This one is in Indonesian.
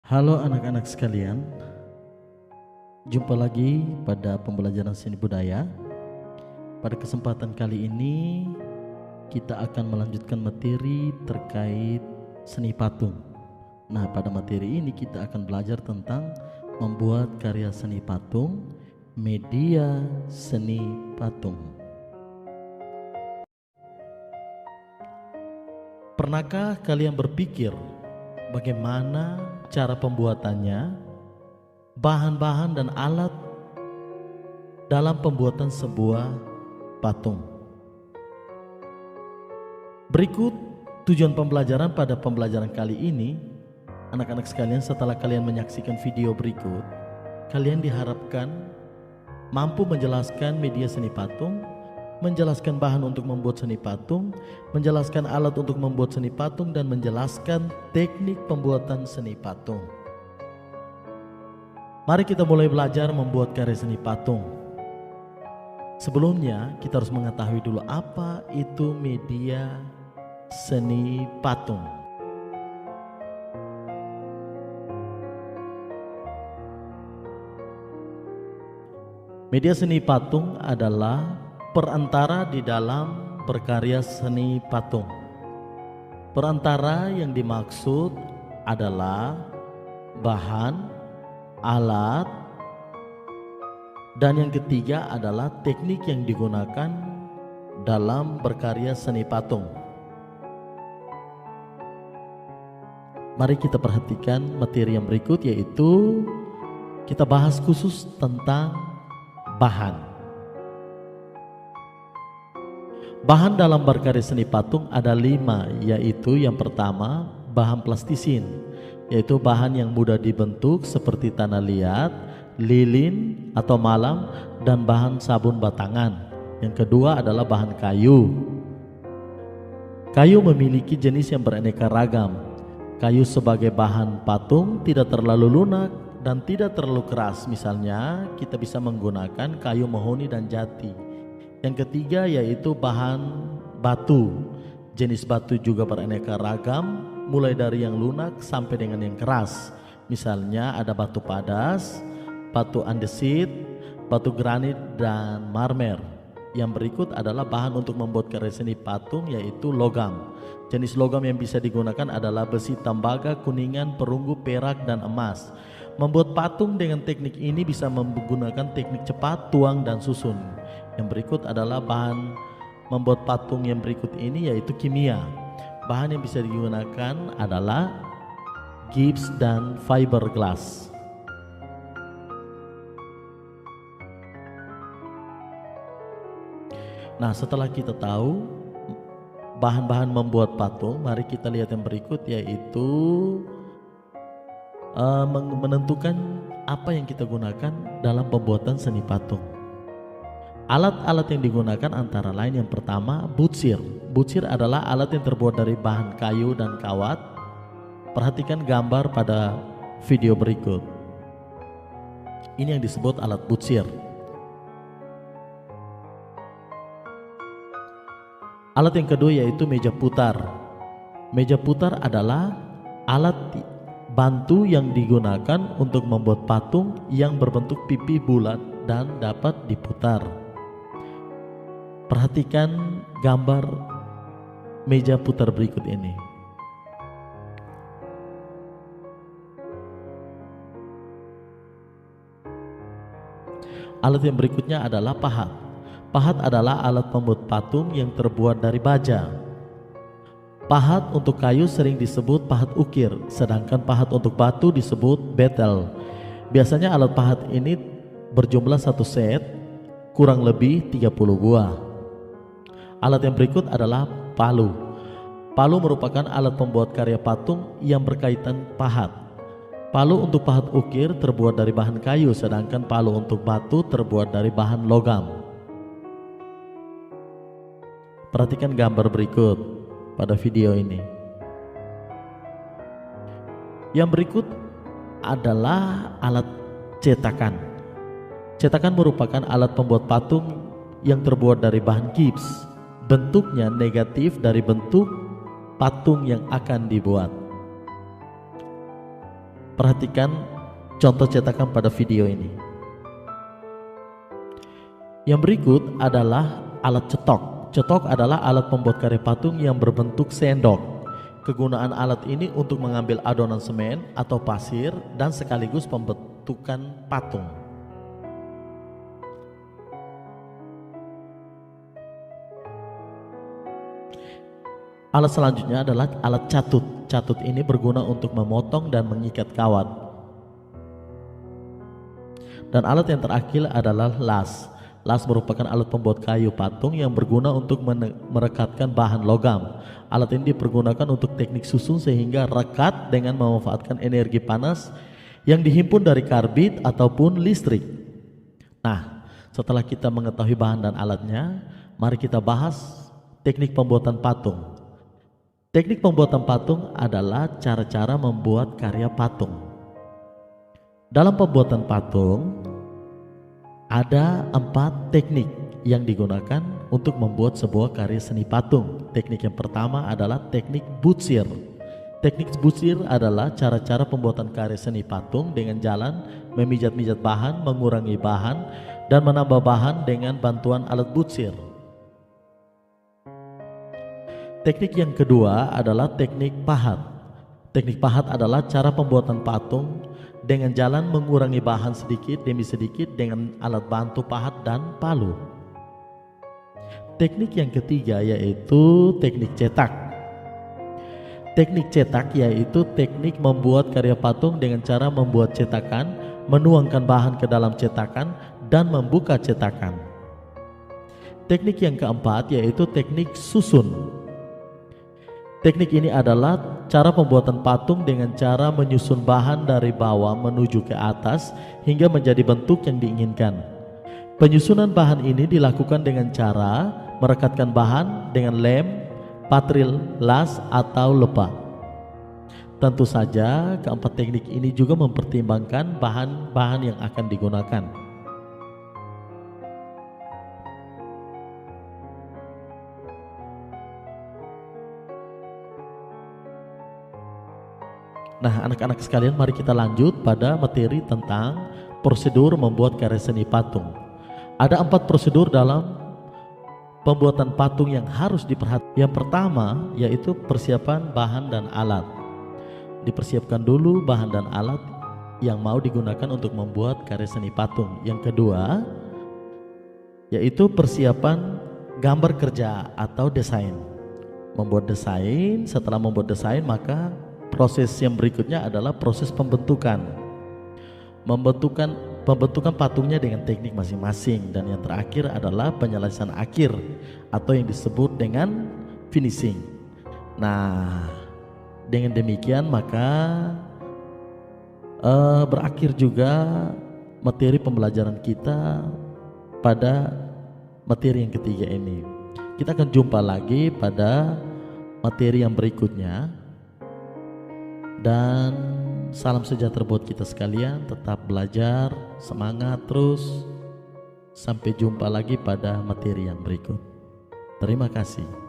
Halo anak-anak sekalian, jumpa lagi pada pembelajaran seni budaya. Pada kesempatan kali ini kita akan melanjutkan materi terkait seni patung. Nah, pada materi ini kita akan belajar tentang membuat karya seni patung, media seni patung. Pernahkah kalian berpikir bagaimana cara pembuatannya, bahan-bahan dan alat dalam pembuatan sebuah patung? Berikut tujuan pembelajaran pada pembelajaran kali ini. Anak-anak sekalian, setelah kalian menyaksikan video berikut, kalian diharapkan mampu menjelaskan media seni patung, menjelaskan bahan untuk membuat seni patung, menjelaskan alat untuk membuat seni patung, dan menjelaskan teknik pembuatan seni patung. Mari kita mulai belajar membuat karya seni patung. Sebelumnya kita harus mengetahui dulu apa itu media seni patung. Media seni patung adalah perantara di dalam berkarya seni patung. Perantara yang dimaksud adalah bahan, alat, dan yang ketiga adalah teknik yang digunakan dalam berkarya seni patung. Mari kita perhatikan materi yang berikut, yaitu kita bahas khusus tentang bahan. Bahan dalam berkarya seni patung ada 5, yaitu yang pertama bahan plastisin, yaitu bahan yang mudah dibentuk seperti tanah liat, lilin atau malam, dan bahan sabun batangan. Yang kedua adalah bahan kayu. Kayu memiliki jenis yang beraneka ragam. Kayu sebagai bahan patung tidak terlalu lunak dan tidak terlalu keras. Misalnya kita bisa menggunakan kayu mahoni dan jati. Yang ketiga yaitu bahan batu. Jenis batu juga beraneka ragam, mulai dari yang lunak sampai dengan yang keras. Misalnya ada batu padas, batu andesit, batu granit, dan marmer. Yang berikut adalah bahan untuk membuat karya seni patung, yaitu logam. Jenis logam yang bisa digunakan adalah besi, tembaga, kuningan, perunggu, perak, dan emas. Membuat patung dengan teknik ini bisa menggunakan teknik cepat, tuang, dan susun. Yang berikut adalah bahan membuat patung yang berikut ini, yaitu kimia. Bahan yang bisa digunakan adalah gips dan fiberglass. Nah, setelah kita tahu bahan-bahan membuat patung, mari kita lihat yang berikut, yaitu menentukan apa yang kita gunakan dalam pembuatan seni patung. Alat-alat yang digunakan antara lain yang pertama butsir. Butsir adalah alat yang terbuat dari bahan kayu dan kawat. Perhatikan gambar pada video berikut. Ini yang disebut alat butsir. Alat yang kedua yaitu meja putar. Meja putar adalah alat bantu yang digunakan untuk membuat patung yang berbentuk pipi bulat dan dapat diputar. Perhatikan gambar meja putar berikut ini. Alat yang berikutnya adalah pahat. Pahat adalah alat pembuat patung yang terbuat dari baja. Pahat untuk kayu sering disebut pahat ukir, sedangkan pahat untuk batu disebut betel. Biasanya alat pahat ini berjumlah satu set, kurang lebih 30 buah. Alat yang berikut adalah palu. Palu merupakan alat pembuat karya patung yang berkaitan pahat. Palu untuk pahat ukir terbuat dari bahan kayu, sedangkan palu untuk batu terbuat dari bahan logam. Perhatikan gambar berikut pada video ini. Yang berikut adalah alat cetakan. Cetakan merupakan alat pembuat patung yang terbuat dari bahan gips. Bentuknya negatif dari bentuk patung yang akan dibuat. Perhatikan contoh cetakan pada video ini. Yang berikut adalah alat cetok. Cetok adalah alat pembuat karya patung yang berbentuk sendok. Kegunaan alat ini untuk mengambil adonan semen atau pasir dan sekaligus pembentukan patung. Alat selanjutnya adalah alat catut. Catut ini berguna untuk memotong dan mengikat kawat. Dan alat yang terakhir adalah las. Las merupakan alat pembuat kayu patung yang berguna untuk merekatkan bahan logam. Alat ini dipergunakan untuk teknik susun sehingga rekat dengan memanfaatkan energi panas yang dihimpun dari karbit ataupun listrik. Nah, setelah kita mengetahui bahan dan alatnya, mari kita bahas teknik pembuatan patung. Teknik pembuatan patung adalah cara-cara membuat karya patung. Dalam pembuatan patung, ada 4 teknik yang digunakan untuk membuat sebuah karya seni patung. Teknik yang pertama adalah teknik butsir. Teknik butsir adalah cara-cara pembuatan karya seni patung dengan jalan memijat-mijat bahan, mengurangi bahan, dan menambah bahan dengan bantuan alat butsir. Teknik yang kedua adalah teknik pahat. Teknik pahat adalah cara pembuatan patung dengan jalan mengurangi bahan sedikit demi sedikit dengan alat bantu pahat dan palu. Teknik yang ketiga yaitu teknik cetak. Teknik cetak yaitu teknik membuat karya patung dengan cara membuat cetakan, menuangkan bahan ke dalam cetakan, dan membuka cetakan. Teknik yang keempat yaitu teknik susun. Teknik ini adalah cara pembuatan patung dengan cara menyusun bahan dari bawah menuju ke atas hingga menjadi bentuk yang diinginkan. Penyusunan bahan ini dilakukan dengan cara merekatkan bahan dengan lem, patril, las, atau lepa. Tentu saja keempat teknik ini juga mempertimbangkan bahan-bahan yang akan digunakan. Nah, anak-anak sekalian, mari kita lanjut pada materi tentang prosedur membuat karya seni patung. Ada 4 prosedur dalam pembuatan patung yang harus diperhatikan. Yang pertama yaitu persiapan bahan dan alat. Dipersiapkan dulu bahan dan alat yang mau digunakan untuk membuat karya seni patung. Yang kedua yaitu persiapan gambar kerja atau desain. Membuat desain, setelah membuat desain maka proses yang berikutnya adalah proses pembentukan. Pembentukan patungnya dengan teknik masing-masing, dan yang terakhir adalah penyelesaian akhir atau yang disebut dengan finishing. Nah, dengan demikian maka berakhir juga materi pembelajaran kita pada materi yang ketiga ini. Kita akan jumpa lagi pada materi yang berikutnya. Dan salam sejahtera buat kita sekalian, tetap belajar, semangat terus. Sampai jumpa lagi pada materi yang berikut. Terima kasih.